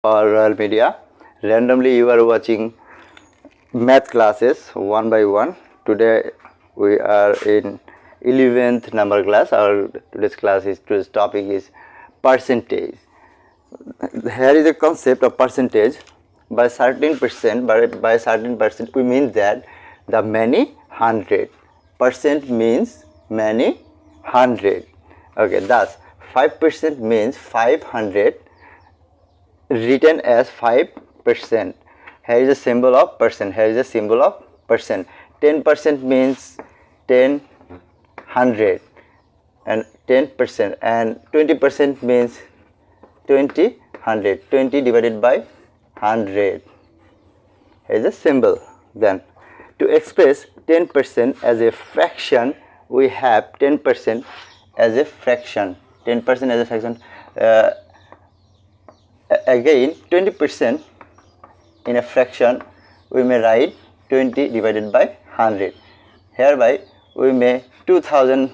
or Royal Media. Randomly you are watching math classes one by one. Today we are in 11th number class. Our today's topic is percentage. Here is a concept of percentage. By certain percent, by certain percent, we mean that the many hundred. Percent means many hundred. Okay, thus 5% means 500 written as 5%. Here is a symbol of percent. Here is a symbol of percent. 10% means 10 hundred and 10%, and 20% means 20 hundred. 20 divided by 100. Here is a symbol. Then to express 10% as a fraction, we have 10% as a fraction. 10% as a fraction. Again 20% in a fraction, we may write 20 divided by 100. Hereby we may 2000,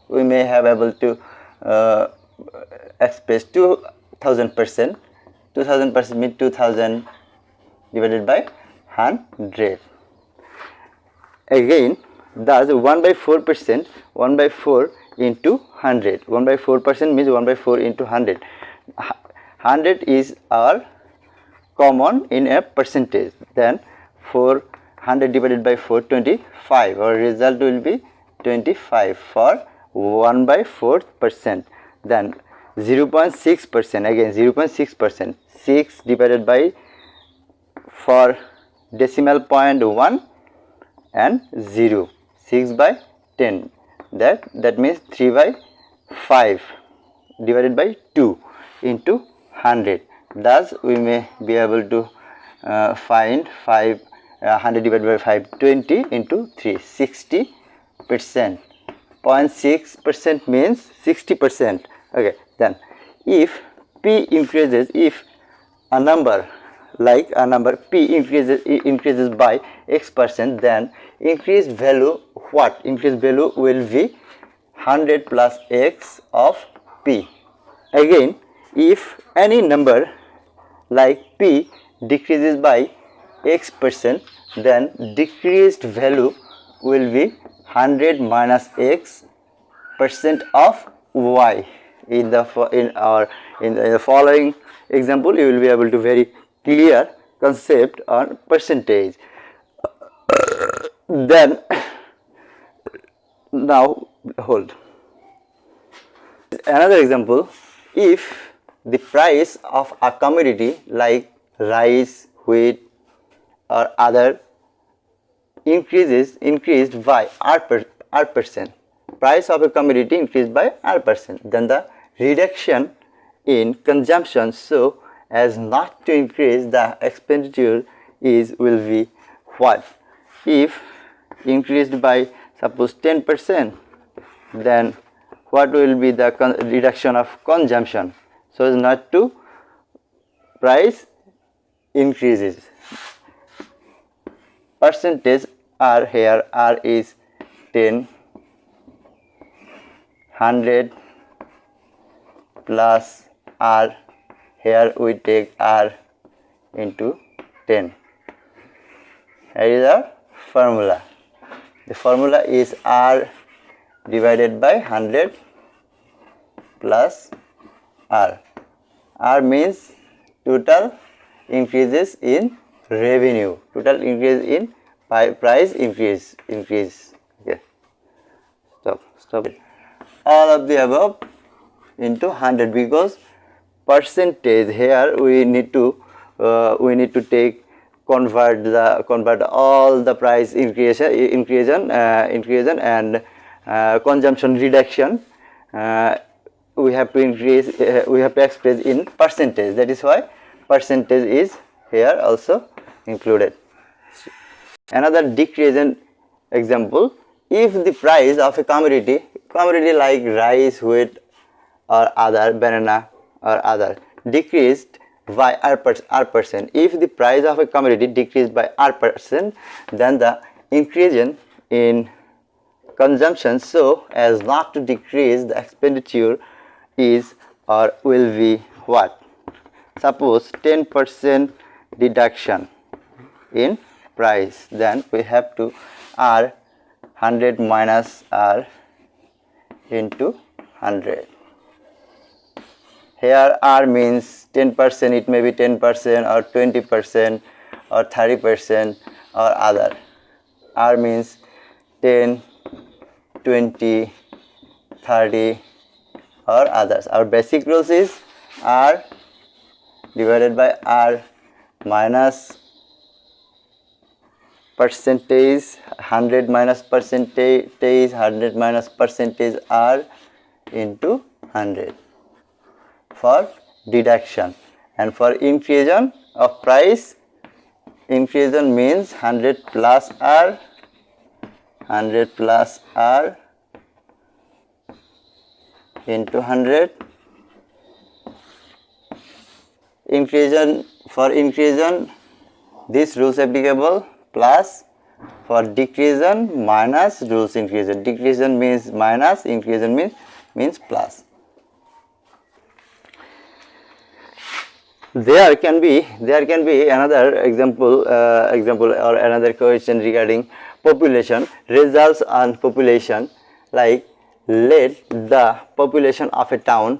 we may have able to express 2000%. 2000% means 2000 divided by 100. Again, thus 1 by 4%, 1 by 4 into 100. 1 by 4% means 1 by 4 into 100. 100 is our common in a percentage. Then 400 divided by 4, 25. Our result will be 25 for 1 by 4%. Then 0.6%, again 0.6%. 6 divided by, for decimal point 1 and 0. 6 by 10. That means 3 by 5 divided by 2 into 100. Thus we may be able to find 100 divided by 5, 20 into 3, 60%. 0.6% means 60%. Okay, then if p increases, if a number like a number p increases by x%, then increased value, what increased value will be 100 plus x of p. Again, if any number like p decreases by x%, then decreased value will be 100 minus x% of y. In the following example, you will be able to very clear concept on percentage. Then now hold another example. If the price of a commodity like rice, wheat or other increased by r%, price of a commodity increased by r%, then the reduction in consumption so as not to increase the expenditure will be what? If increased by suppose 10%, then what will be the reduction of consumption so as not to price increases. Percentage r, here r is 10, 100 plus r, here we take r into 10. Here is our formula. The formula is r divided by 100 plus r. R means total increases in revenue, total increase in price increase. Okay, stop it. All of the above into 100, because percentage here we need to take convert all the price increase and consumption reduction. We have to increase, we have to express in percentage. That is why percentage is here also included. Another decrease example: if the price of a commodity like rice, wheat or other, banana or other, decreased by r%. If the price of a commodity decreased by r%, then the increase in consumption so as not to decrease the expenditure is or will be what? suppose 10% deduction in price, then we have to R 100 minus R into 100. Here R means 10%, it may be 10% or 20% or 30% or other. R means 10, 20, 30 or others. Our basic rules is R divided by R minus percentage, 100 minus percentage, 100 minus percentage R into 100 for deduction. And for increase of price, increase means 100 plus R, 100 plus R into 100. Increase, for increase this rules applicable, plus for decrease minus rules increase. Decrease means minus, increase means plus. There can be another example or another question regarding population, results on population, like let the population of a town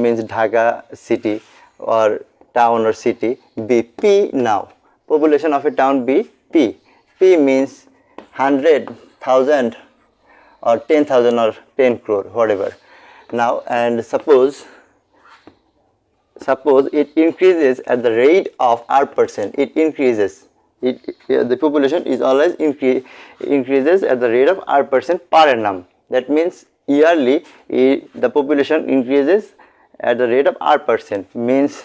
means Dhaka city or town or city, be P now. Population of a town be P. P means 100,000 or 10,000 or 10 crore, whatever. Now, and suppose it increases at the rate of R%. It increases. The population is always increases at the rate of R% per annum. That means yearly the population increases at the rate of R%. Means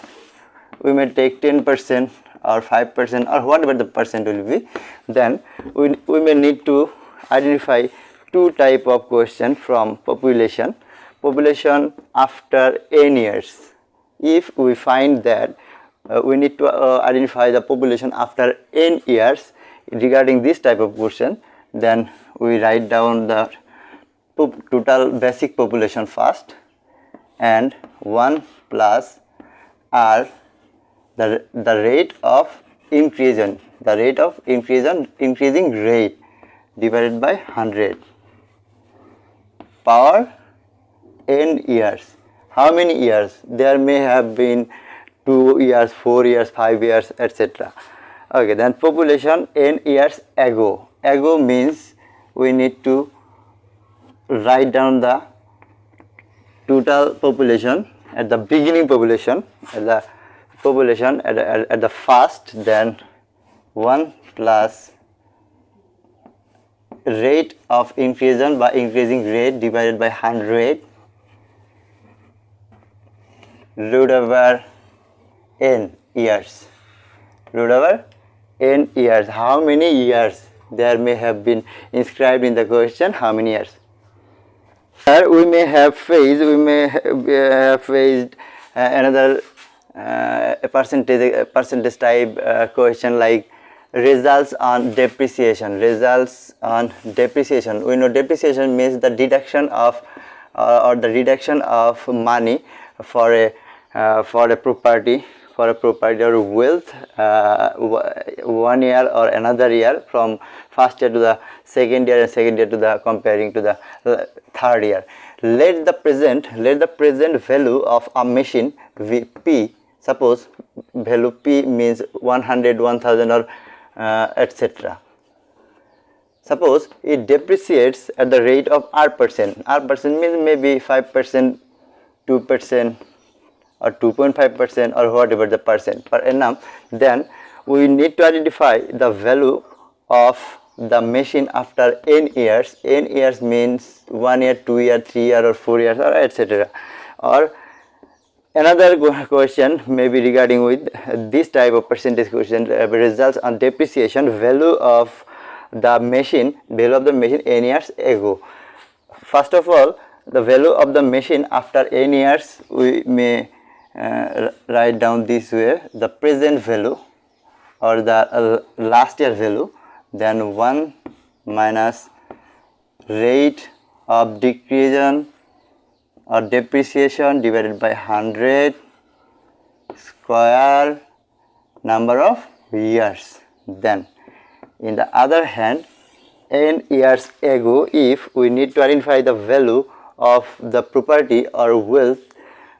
we may take 10% or 5% or whatever the percent will be. Then we may need to identify two type of question from population after n years. If we find that we need to identify the population after n years regarding this type of question, then we write down the total basic population first, and 1 plus R, the rate of increasing rate divided by 100 power n years. How many years? There may have been 2 years, 4 years, 5 years, etc. Okay, then population n years ago. Ago means we need to write down the total population at the beginning population, at the first, then 1 plus rate of increase by increasing rate divided by 100 root over n years. How many years? There may have been inscribed in the question how many years. Here we may have faced another percentage type question like results on depreciation. We know depreciation means the deduction of or the reduction of money for a property or wealth 1 year or another year, from first year to the second year and second year to the comparing to the third year. Let the present value of a machine P, suppose value P means 100, 1000 or etc. Suppose it depreciates at the rate of R%. R% means maybe 5%, 2% or 2.5% or whatever the percent per annum. Then we need to identify the value of the machine after n years. N years means 1 year, 2 year, 3 year or 4 years or etc. Or another question may be regarding with this type of percentage question, results on depreciation, value of the machine n years ago. First of all, the value of the machine after n years we may write down this way: the present value or the last year value, then 1 minus rate of decrease or depreciation divided by 100 square number of years. Then in the other hand, n years ago, if we need to identify the value of the property or wealth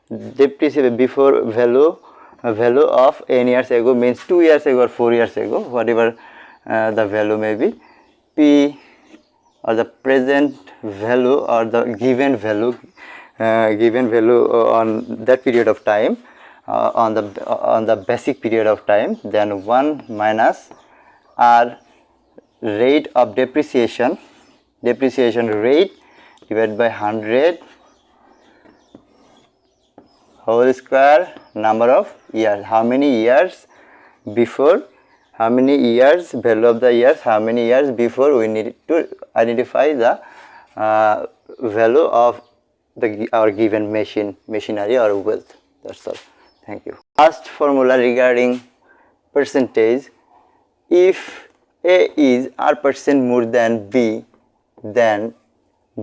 depreciated before value of n years ago means 2 years ago or 4 years ago, whatever the value may be, p or the present value or the given value on that period of time, on the basic period of time, then 1 minus r rate of depreciation rate divided by 100 whole square number of years. How many years before, how many years, value of the years, how many years before we need to identify the value of our given machinery or wealth. That's all. Thank you. First formula regarding percentage: if A is r% more than B, then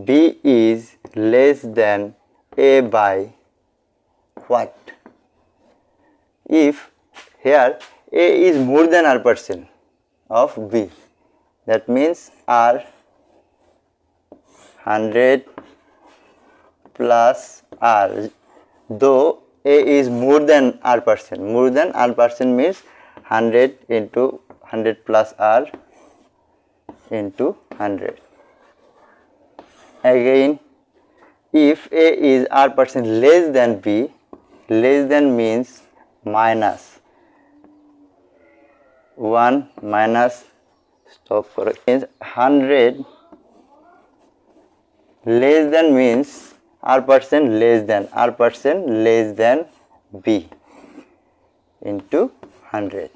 B is less than A by what? If here A is more than r% of B, that means R 100 plus R, though A is more than r%. More than r% means 100 into 100 plus R into 100. Again, if A is r% less than B, less than means minus 1 minus, stop correct, means 100 less than means r% less than B into 100.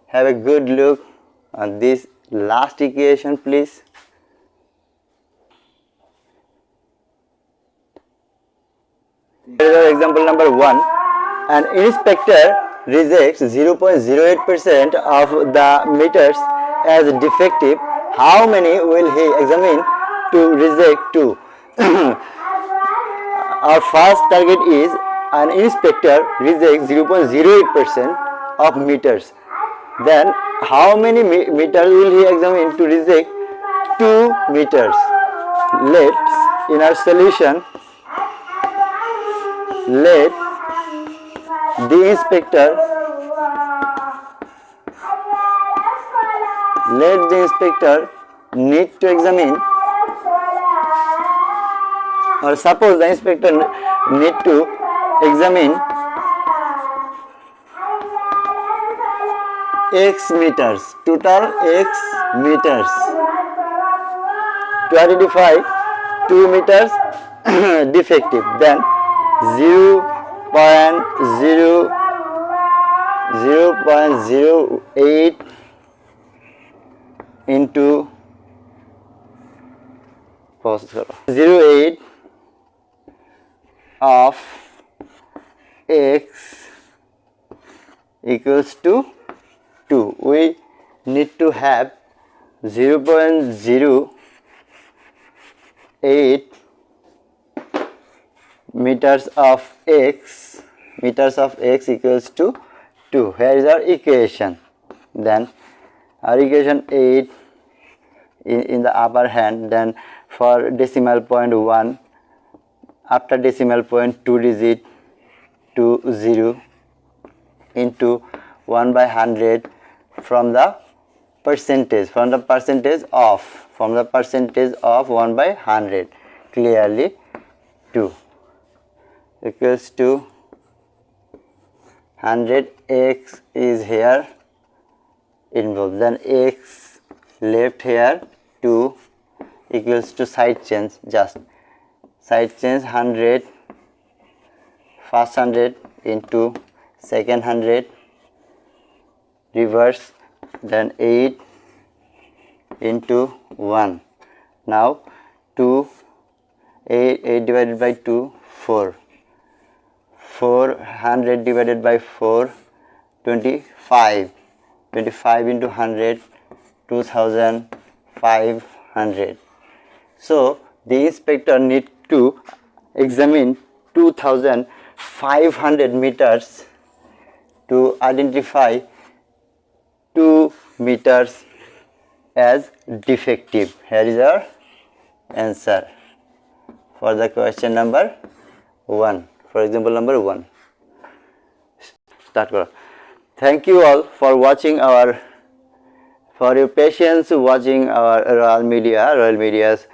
Have a good look on this last equation, please. Here is our example number 1. An inspector rejects 0.08% of the meters as defective. How many will he examine to reject 2? Our first target is an inspector rejects 0.08% of meters. Then how many meters will he examine to reject 2 meters? Let's, in our solution, let the inspector need to examine, or suppose the inspector need to examine x meters, total x meters, to identify 2 meters defective. Then 0.08 into 0.08 of x equals to 2. We need to have 0.08 meters of x equals to 2. Here is our equation. Then our equation 8 in the upper hand. Then for decimal point 1, after decimal point 2 digit to 0 into 1 by 100 from the percentage of 1 by 100, clearly 2 equals to 100x is here involved. Then x left here 2 equals to side change, just side change 100, first 100 into second 100, reverse, then 8 into 1. Now 8 divided by 2, 4. 400 divided by 4, 25. 25 into 100, 2500. So the inspector need to examine 2500 500 meters to identify 2 meters as defective. Here is our answer for the question number 1. For example number 1. Start karo. Thank you all for watching for your patience watching our Royal Media's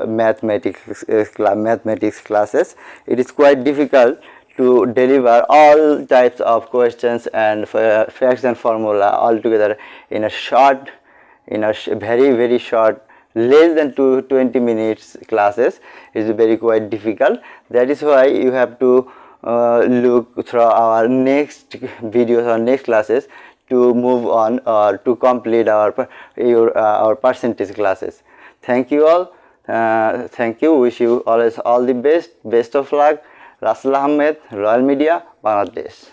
mathematics classes. It is quite difficult to deliver all types of questions and facts and formula all together in a very short, less than 20 minutes classes. Is very quite difficult. That is why you have to look through our next videos or next classes to move on or to complete our percentage classes. Thank you all. Thank you. Wish you always all the best. Best of luck. Rasul Ahmed, Royal Media, Bangladesh.